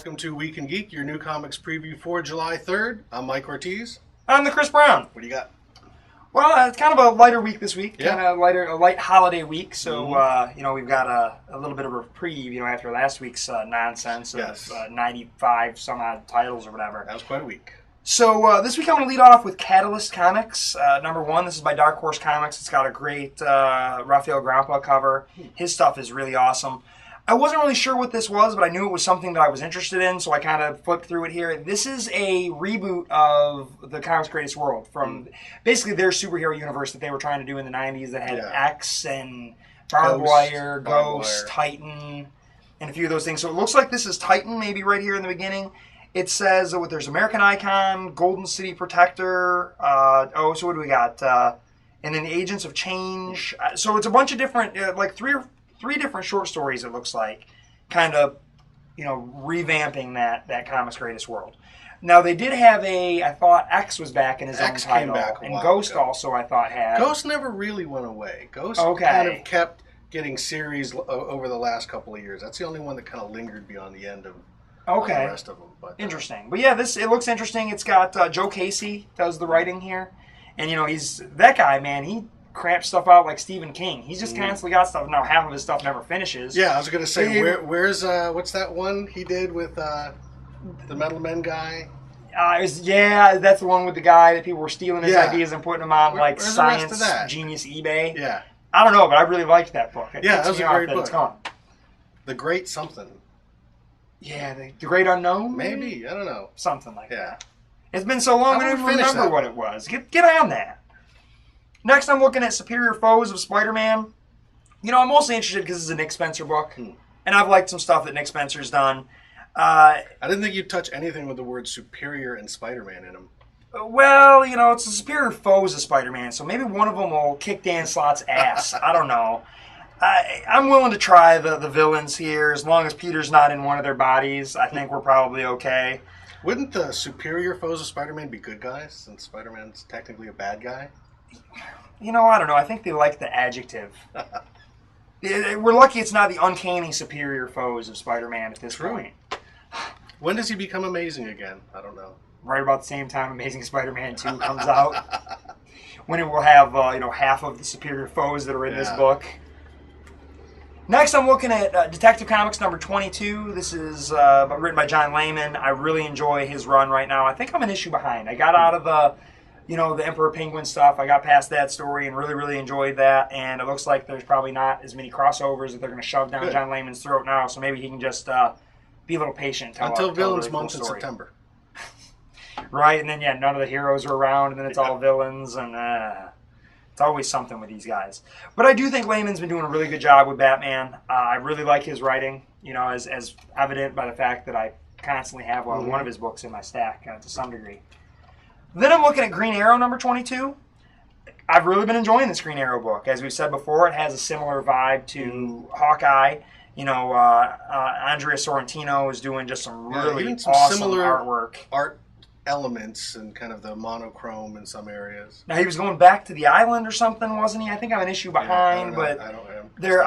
Welcome to Week and Geek, your new comics preview for July 3rd. I'm Mike Ortiz. I'm the Chris Brown. What do you got? Well, it's kind of a lighter week this week, Yeah. kind of a light holiday week. So, we've got a little bit of a reprieve, after last week's nonsense of 95 some odd titles or whatever. That was quite a week. So this week I'm going to lead off with Catalyst Comics. Number 1, this is by Dark Horse Comics. It's got a great Rafael Grampa cover. His stuff is really awesome. I wasn't really sure what this was, but I knew it was something that I was interested in, so I kind of flipped through it here. This is a reboot of the Comics Greatest World from basically their superhero universe that they were trying to do in the 90s that had X and Barbed Wire, Ghost, Titan, and a few of those things. So it looks like this is Titan, maybe right here in the beginning. It says there's American Icon, Golden City Protector, so what do we got? And then the Agents of Change. So it's a bunch of different, like three different short stories, it looks like, kind of, revamping that Comics Greatest World. Now, they did have I thought X was back in his own title. Came back and Ghost ago. Also, I thought, had. Ghost never really went away. Ghost kind of kept getting series over the last couple of years. That's the only one that kind of lingered beyond the end of the rest of them. But, interesting. But yeah, it looks interesting. It's got Joe Casey does the writing here. And, he's that guy, man. He cramps stuff out like Stephen King. He's just constantly got stuff. Now, half of his stuff never finishes. Yeah, I was going to say, where's what's that one he did with the Metal Men guy? That's the one with the guy that people were stealing his ideas and putting them on like Science Genius eBay. Yeah. I don't know, but I really liked that book. That was a great book. The Great something. Yeah, the Great Unknown? Maybe. I don't know. Something like that. It's been so long, I don't even remember what it was. Get on that. Next, I'm looking at Superior Foes of Spider-Man. I'm mostly interested because it's a Nick Spencer book. And I've liked some stuff that Nick Spencer's done. I didn't think you'd touch anything with the word Superior and Spider-Man in them. Well, it's the Superior Foes of Spider-Man, so maybe one of them will kick Dan Slott's ass. I don't know. I'm willing to try the villains here. As long as Peter's not in one of their bodies, I think we're probably okay. Wouldn't the Superior Foes of Spider-Man be good guys, since Spider-Man's technically a bad guy? I don't know. I think they like the adjective. We're lucky it's not the uncanny superior foes of Spider-Man at this point. When does he become amazing again? I don't know. Right about the same time Amazing Spider-Man 2 comes out. When it will have, half of the superior foes that are in this book. Next, I'm looking at Detective Comics number 22. This is written by John Layman. I really enjoy his run right now. I think I'm an issue behind. I got out of the Emperor Penguin stuff. I got past that story and really, really enjoyed that. And it looks like there's probably not as many crossovers that they're going to shove down John Layman's throat now. So maybe he can just be a little patient. Until Villains Month in September. Right, and then, none of the heroes are around, and then it's all villains, and it's always something with these guys. But I do think Layman's been doing a really good job with Batman. I really like his writing, as evident by the fact that I constantly have one of his books in my stack to some degree. Then I'm looking at Green Arrow number 22. I've really been enjoying this Green Arrow book. As we've said before, it has a similar vibe to Hawkeye. Andrea Sorrentino is doing just some really awesome similar artwork. Art elements and kind of the monochrome in some areas. Now, he was going back to the island or something, wasn't he? I think I'm an issue behind, but there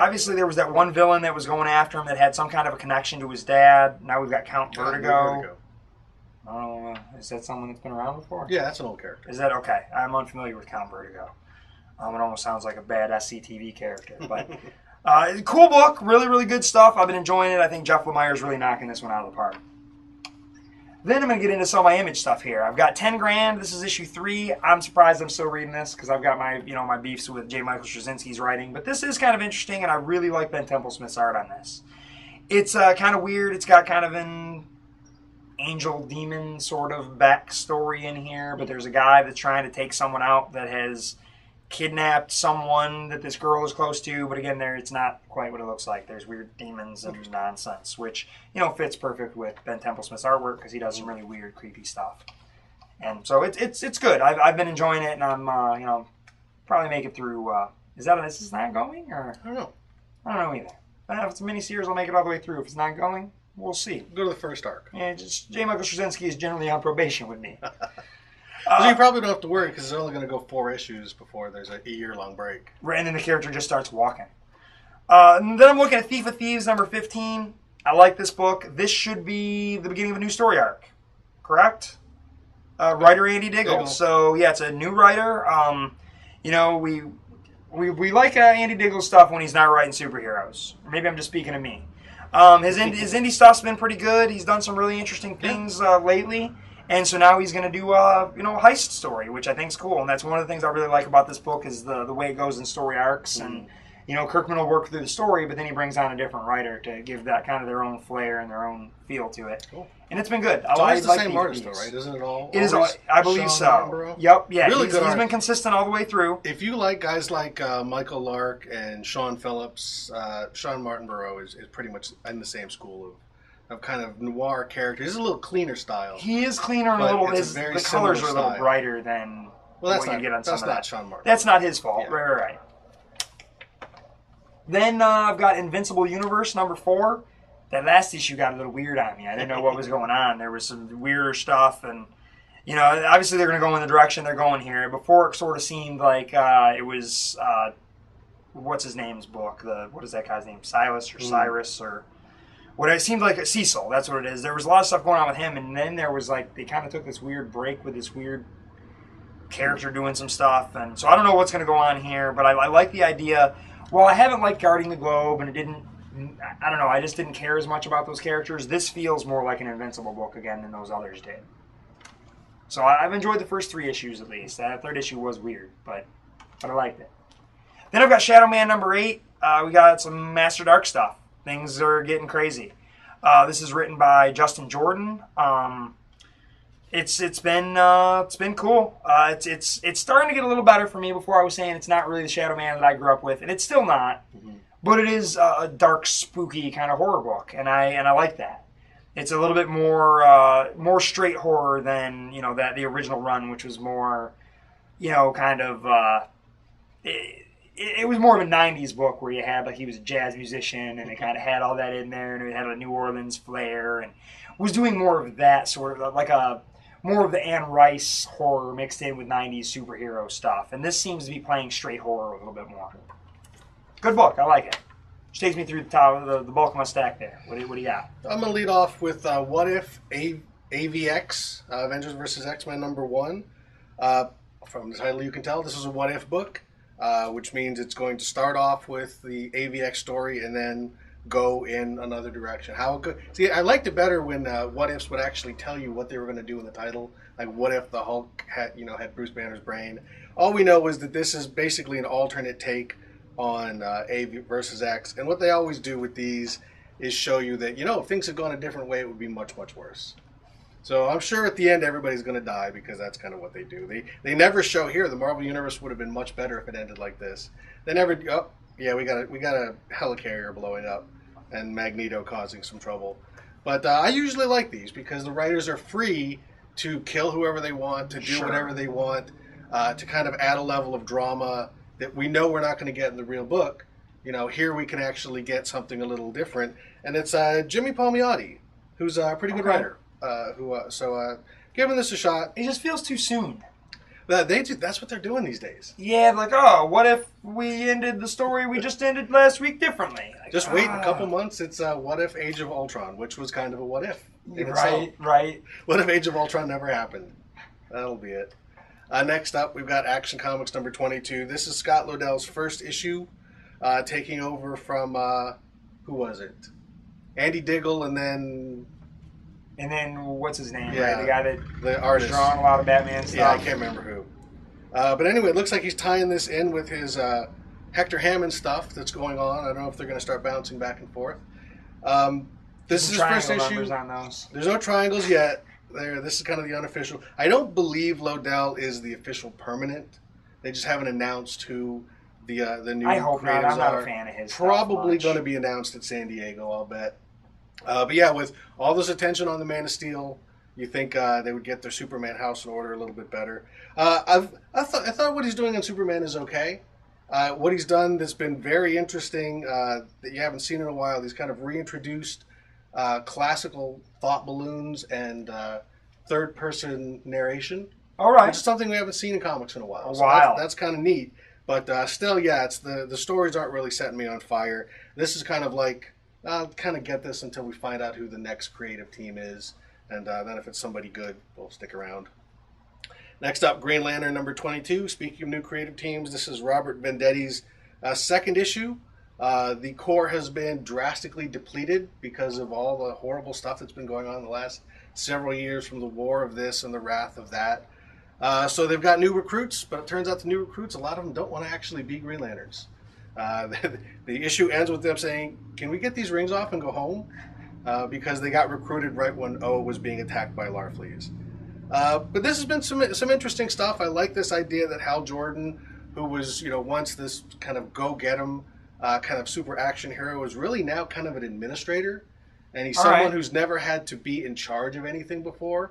was that one villain that was going after him that had some kind of a connection to his dad. Now we've got Count Vertigo. Oh, is that someone that's been around before? Yeah, that's an old character. Is that okay? I'm unfamiliar with Count Vertigo. It almost sounds like a bad SCTV character. But cool book, really, really good stuff. I've been enjoying it. I think Jeff Lemire's really knocking this one out of the park. Then I'm going to get into some of my Image stuff here. I've got 10 grand. This is issue 3. I'm surprised I'm still reading this because I've got my my beefs with J. Michael Straczynski's writing. But this is kind of interesting, and I really like Ben Temple-Smith's art on this. It's kind of weird. It's got kind of an angel demon sort of backstory in here, but there's a guy that's trying to take someone out that has kidnapped someone that this girl is close to, but again, it's not quite what it looks like. There's weird demons and nonsense, which fits perfect with Ben Temple-Smith's artwork because he does some really weird, creepy stuff. And so it's good. I've been enjoying it, and I'm probably make it through. Is this not going, or I don't know. I don't know either. If it's a mini-series, I'll make it all the way through. If it's not going, we'll see. Go to the first arc. Yeah, just J. Michael Straczynski is generally on probation with me. You probably don't have to worry because it's only going to go 4 issues before there's a year-long break. Right, and then the character just starts walking. And then I'm looking at Thief of Thieves number 15. I like this book. This should be the beginning of a new story arc, correct? Writer Andy Diggle. So yeah, it's a new writer. We like Andy Diggle stuff when he's not writing superheroes. Or maybe I'm just speaking of me. His indie stuff's been pretty good. He's done some really interesting things lately. And so now he's going to do a heist story, which I think is cool. And that's one of the things I really like about this book is the way it goes in story arcs. And, Kirkman will work through the story, but then he brings on a different writer to give that kind of their own flair and their own feel to it. Cool. And it's been good. It's always the same artist, though, right? Isn't it all? It is, I believe so. Yep, yeah. Really he's been consistent all the way through. If you like guys like Michael Lark and Sean Phillips, Sean Martinborough is pretty much in the same school of kind of noir character. He's a little cleaner style. He is cleaner and a little. The colors are a little brighter than what you get on some of that. That's not Sean Martin. That's not his fault. Yeah. Right. Then I've got Invincible Universe number 4. That last issue got a little weird on me. I didn't know what was going on. There was some weirder stuff, and obviously they're going to go in the direction they're going here. Before it sort of seemed like it was what's his name's book? What is that guy's name? Silas or Cyrus or what? It seemed like Cecil. That's what it is. There was a lot of stuff going on with him, and then there was they kind of took this weird break with this weird character doing some stuff, and so I don't know what's going to go on here, but I like the idea. Well, I haven't liked Guarding the Globe, and it didn't. I don't know. I just didn't care as much about those characters. This feels more like an Invincible book again than those others did. So I've enjoyed the first 3 issues at least. That 3rd issue was weird, but I liked it. Then I've got Shadow Man number 8. We got some Master Dark stuff. Things are getting crazy. This is written by Justin Jordan. It's been cool. It's starting to get a little better for me. Before I was saying it's not really the Shadow Man that I grew up with, and it's still not. Mm-hmm. But it is a dark, spooky kind of horror book, and I like that. It's a little bit more straight horror than that the original run, which was more kind of it was more of a 90s book where you had he was a jazz musician and it kind of had all that in there, and it had a New Orleans flair and was doing more of that sort of more of the Anne Rice horror mixed in with 90s superhero stuff. And this seems to be playing straight horror a little bit more. Good book. I like it. Which takes me through the top of the bulk of my stack there. What do you got? I'm going to lead off with What If AVX, Avengers vs. X-Men number 1. From the title you can tell this is a what if book, which means it's going to start off with the AVX story and then go in another direction. How it could see, I liked it better when what ifs would actually tell you what they were going to do in the title. Like, what if the Hulk had Bruce Banner's brain? All we know is that this is basically an alternate take on A versus X, and what they always do with these is show you that if things had gone a different way, it would be much, much worse. So I'm sure at the end everybody's going to die because that's kind of what they do. They never show here the Marvel Universe would have been much better if it ended like this. They never. Oh, yeah, we got a helicarrier blowing up and Magneto causing some trouble. But I usually like these because the writers are free to kill whoever they want, to do whatever they want, to kind of add a level of drama that we know we're not going to get in the real book. Here we can actually get something a little different. And it's Jimmy Palmiotti, who's a pretty good writer. Giving this a shot. It just feels too soon. That's what they're doing these days. Yeah, what if we ended the story we just ended last week differently? Just wait a couple months. It's What If Age of Ultron, which was kind of a what if. Right. What if Age of Ultron never happened? That'll be it. Next up, we've got Action Comics number 22. This is Scott Lobdell's first issue, taking over from, who was it? Andy Diggle, and then what's his name? Yeah, right? The guy the artist drawing a lot of Batman stuff. Yeah, I can't remember who. But anyway, it looks like he's tying this in with his Hector Hammond stuff that's going on. I don't know if they're going to start bouncing back and forth. This is his first issue. On those. There's no triangles yet. This is kind of the unofficial. I don't believe Lobdell is the official permanent. They just haven't announced who the new creators are. I hope not. I'm not a fan of his. Probably going to be announced at San Diego, I'll bet. But yeah, with all this attention on the Man of Steel, you think they would get their Superman house in order a little bit better. I thought what he's doing on Superman is okay. What he's done that's been very interesting that you haven't seen in a while, he's kind of reintroduced classical thought balloons and third-person narration. All right. Which is something we haven't seen in comics in a while. Wow. That's kind of neat. But still, yeah, it's the stories aren't really setting me on fire. This is kind of like I'll kind of get this until we find out who the next creative team is, and then if it's somebody good, we'll stick around. Next up, Green Lantern number 22. Speaking of new creative teams, this is Robert Vendetti's second issue. The core has been drastically depleted because of all the horrible stuff that's been going on in the last several years, from the war of this and the wrath of that. So they've got new recruits, but it turns out the new recruits, a lot of them don't want to actually be Green Lanterns. The issue ends with them saying, "Can we get these rings off and go home?" Because they got recruited right when O was being attacked by Larfleeze. But this has been some interesting stuff. I like this idea that Hal Jordan, who was once this kind of go-get-em kind of super action hero, is really now kind of an administrator. And he's someone who's never had to be in charge of anything before.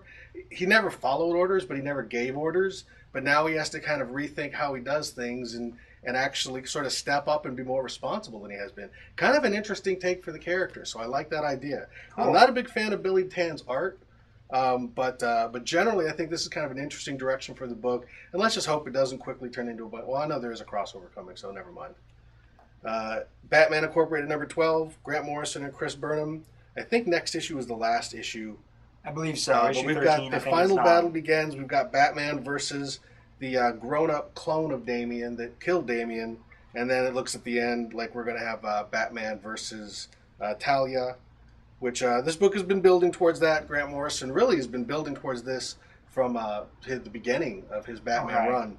He never followed orders, but he never gave orders. But now he has to kind of rethink how he does things and actually sort of step up and be more responsible than he has been. Kind of an interesting take for the character, so I like that idea. Cool. I'm not a big fan of Billy Tan's art, but generally I think this is kind of an interesting direction for the book. And let's just hope it doesn't quickly turn into a book. Well, I know there is a crossover coming, so never mind. Batman Incorporated number 12, Grant Morrison and Chris Burnham. I think next issue is the last issue. I believe so. But we've 13, got the final battle begins. We've got Batman versus the grown-up clone of Damian that killed Damian, and then it looks at the end like we're going to have Batman versus Talia, which this book has been building towards that. Grant Morrison really has been building towards this from the beginning of his Batman run.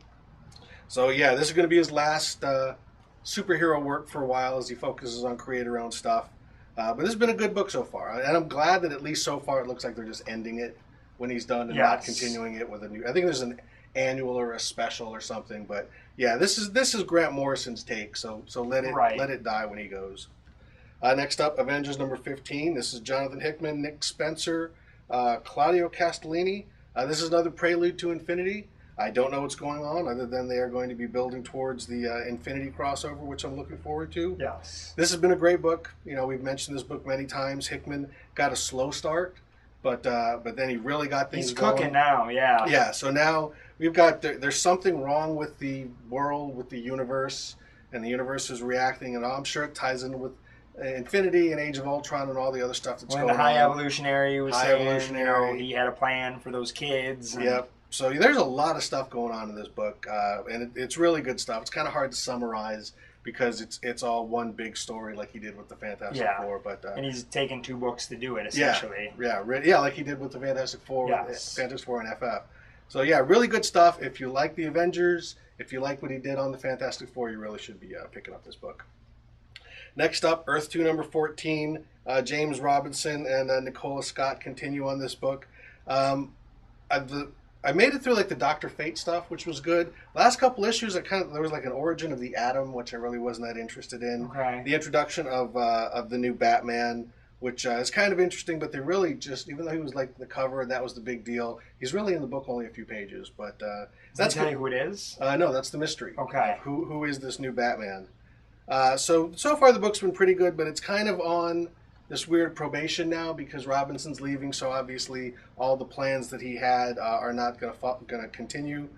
So yeah, this is going to be his last superhero work for a while as he focuses on creator-owned stuff. But this has been a good book so far, and I'm glad that at least so far it looks like they're just ending it when he's done and not continuing it with a new. I think there's an annual or a special or something, but yeah, this is Grant Morrison's take. So let it die when he goes. Next up, Avengers number 15. This is Jonathan Hickman, Nick Spencer, Claudio Castellini. This is another prelude to Infinity. I don't know what's going on other than they are going to be building towards the Infinity crossover, which I'm looking forward to. Yes. This has been a great book. We've mentioned this book many times. Hickman got a slow start, but then he really got things going. He's cooking now, yeah. Yeah, so now we've got, there's something wrong with the world, with the universe, and the universe is reacting, and I'm sure it ties in with Infinity and Age of Ultron and all the other stuff that's going on. When the High Evolutionary was saying, he had a plan for those kids. Yep. So there's a lot of stuff going on in this book, and it's really good stuff. It's kind of hard to summarize because it's all one big story like he did with the Fantastic Four. But and he's taken 2 books to do it, essentially. Yeah, like he did with the Fantastic Four, Fantastic Four and FF. So yeah, really good stuff. If you like the Avengers, if you like what he did on the Fantastic Four, you really should be picking up this book. Next up, Earth 2 number 14. James Robinson and Nicola Scott continue on this book. I made it through like the Dr. Fate stuff, which was good. Last couple issues, there was like an origin of the Atom, which I really wasn't that interested in. Okay. The introduction of the new Batman, which is kind of interesting, but they really just, even though he was like the cover and that was the big deal, he's really in the book only a few pages. But that's tell you who it is? No, that's the mystery. Okay. Who is this new Batman? So far the book's been pretty good, but it's kind of on this weird probation now because Robinson's leaving, so obviously all the plans that he had are not going to continue.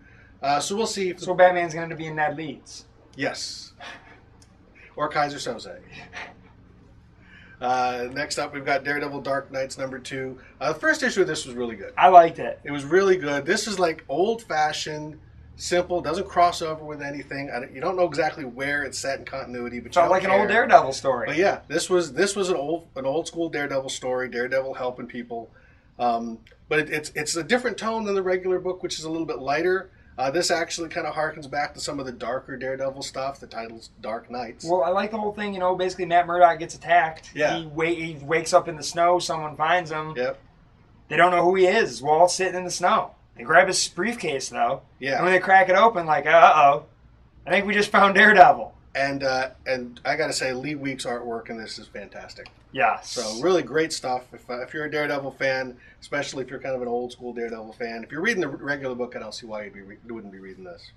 So we'll see. So Batman's going to be in Ned Leeds. Yes. Or Kaiser Soze. Next up, we've got Daredevil Dark Knights number 2. The first issue of this was really good. I liked it. It was really good. This is like old-fashioned, simple, doesn't cross over with anything. You don't know exactly where it's set in continuity, but it's like an old Daredevil story. But yeah, this was an old school Daredevil story. Daredevil helping people, but it's a different tone than the regular book, which is a little bit lighter. This actually kind of harkens back to some of the darker Daredevil stuff. The title's Dark Knights. Well, I like the whole thing. Basically Matt Murdock gets attacked. Yeah. He wakes up in the snow. Someone finds him. Yep. They don't know who he is. Walt's sitting in the snow. They grab his briefcase, though. Yeah. And when they crack it open, like, uh-oh, I think we just found Daredevil. And I got to say, Lee Week's artwork in this is fantastic. Yes. So really great stuff. If you're a Daredevil fan, especially if you're kind of an old school Daredevil fan, if you're reading the regular book, I don't see why you wouldn't be reading this.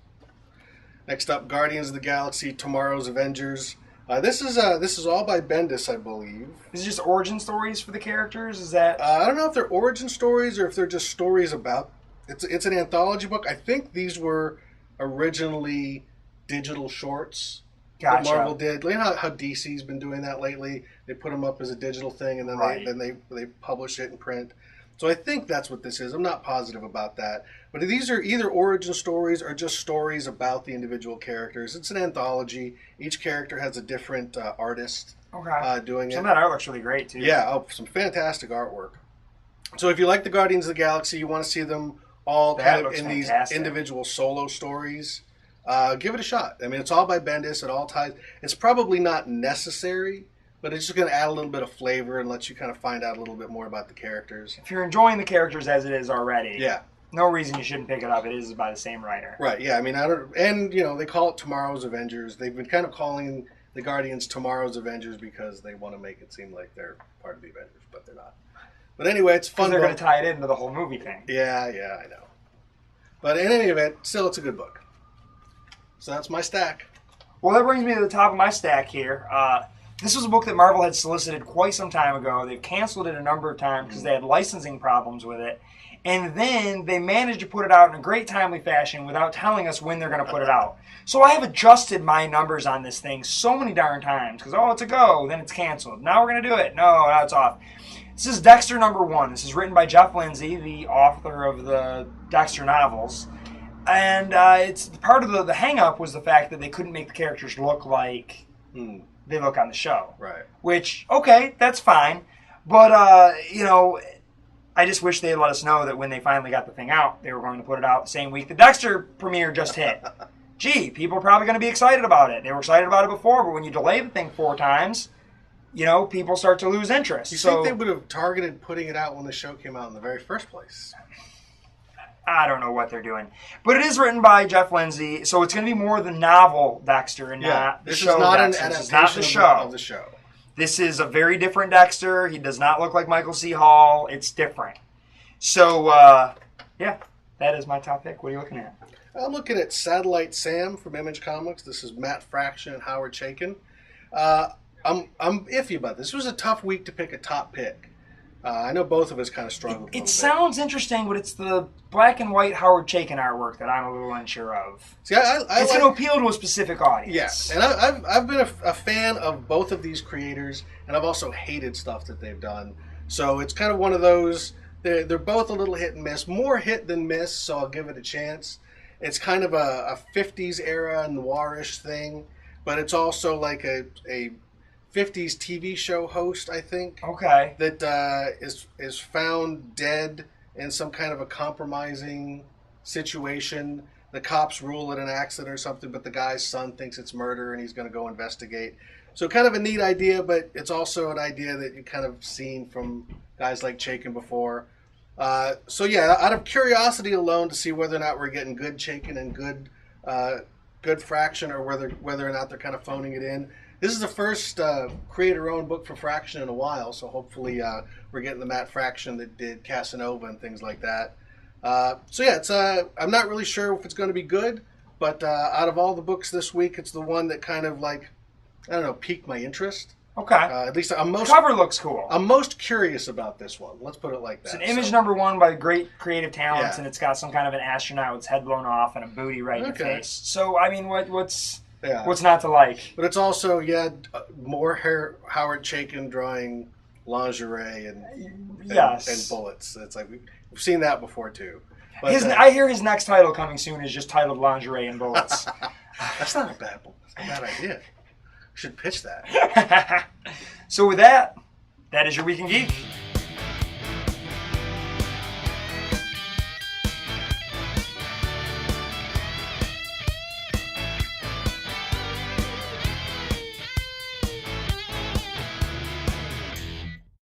Next up, Guardians of the Galaxy, Tomorrow's Avengers. This is all by Bendis, I believe. Is it just origin stories for the characters? Is that? I don't know if they're origin stories or if they're just stories about. It's an anthology book. I think these were originally digital shorts Gotcha. what Marvel did. You know how DC's been doing that lately? They put them up as a digital thing, and then they publish it in print. So I think that's what this is. I'm not positive about that. But these are either origin stories or just stories about the individual characters. It's an anthology. Each character has a different artist doing it. Some of that art looks really great, too. Yeah, some fantastic artwork. So if you like the Guardians of the Galaxy, you want to see them all kind of in these individual solo stories, give it a shot. I mean, it's all by Bendis. It all ties. It's probably not necessary, but it's just going to add a little bit of flavor and let you kind of find out a little bit more about the characters. If you're enjoying the characters as it is already, no reason you shouldn't pick it up. It is by the same writer. Right, yeah. I mean, and, you know, they call it Tomorrow's Avengers. They've been kind of calling the Guardians Tomorrow's Avengers because they want to make it seem like they're part of the Avengers, but they're not. But anyway, it's fun. They're going to tie it into the whole movie thing. Yeah, I know. But in any event, still, it's a good book. So that's my stack. Well, that brings me to the top of my stack here. This was a book that Marvel had solicited quite some time ago. They've canceled it a number of times because they had licensing problems with it. And then they managed to put it out in a great timely fashion without telling us when they're going to put it out. So I have adjusted my numbers on this thing so many darn times because, it's a go, then it's canceled. Now we're going to do it. No, now it's off. This is Dexter #1. This is written by Jeff Lindsay, the author of the Dexter novels. And it's part of the hang-up was the fact that they couldn't make the characters look like they look on the show. Right. Which, okay, that's fine. But, I just wish they had let us know that when they finally got the thing out, they were going to put it out the same week the Dexter premiere just hit. Gee, people are probably going to be excited about it. They were excited about it before, but when you delay the thing 4 times, people start to lose interest. You think they would have targeted putting it out when the show came out in the very first place? I don't know what they're doing. But it is written by Jeff Lindsay, so it's going to be more the novel Dexter and not the show Dexter. This is not the show. Of the show. This is a very different Dexter. He does not look like Michael C. Hall. It's different. So, that is my top pick. What are you looking at? I'm looking at Satellite Sam from Image Comics. This is Matt Fraction and Howard Chaykin. I'm iffy about this. This was a tough week to pick a top pick. I know both of us kind of struggled. It sounds interesting, but it's the black and white Howard Chaykin artwork that I'm a little unsure of. See, it's going to appeal to a specific audience. Yes, and I've been a fan of both of these creators, and I've also hated stuff that they've done. So it's kind of one of those. They're both a little hit and miss, more hit than miss. So I'll give it a chance. It's kind of a 50s era noirish thing, but it's also like a 50s TV show host, I think. Okay. That is found dead in some kind of a compromising situation. The cops rule it an accident or something, but the guy's son thinks it's murder and he's going to go investigate. So kind of a neat idea, but it's also an idea that you kind of seen from guys like Chaykin before. So yeah, out of curiosity alone to see whether or not we're getting good Chaykin and good Fraction, or whether or not they're kind of phoning it in. This is the first creator-owned book for Fraction in a while, so hopefully we're getting the Matt Fraction that did Casanova and things like that. So yeah, it's I'm not really sure if it's going to be good, but out of all the books this week, it's the one that kind of piqued my interest. Okay. At least the cover looks cool. I'm most curious about this one. Let's put it like that. It's an Image #1 by great creative talents, and it's got some kind of an astronaut with his head blown off and a booty right in your face. So I mean, what's not to like? But it's also more Howard Chaykin drawing lingerie and bullets. It's like we've seen that before too. But, I hear his next title coming soon is just titled Lingerie and Bullets. That's not a bad book. That's a bad idea. Should pitch that. So with that is your Week in Geek.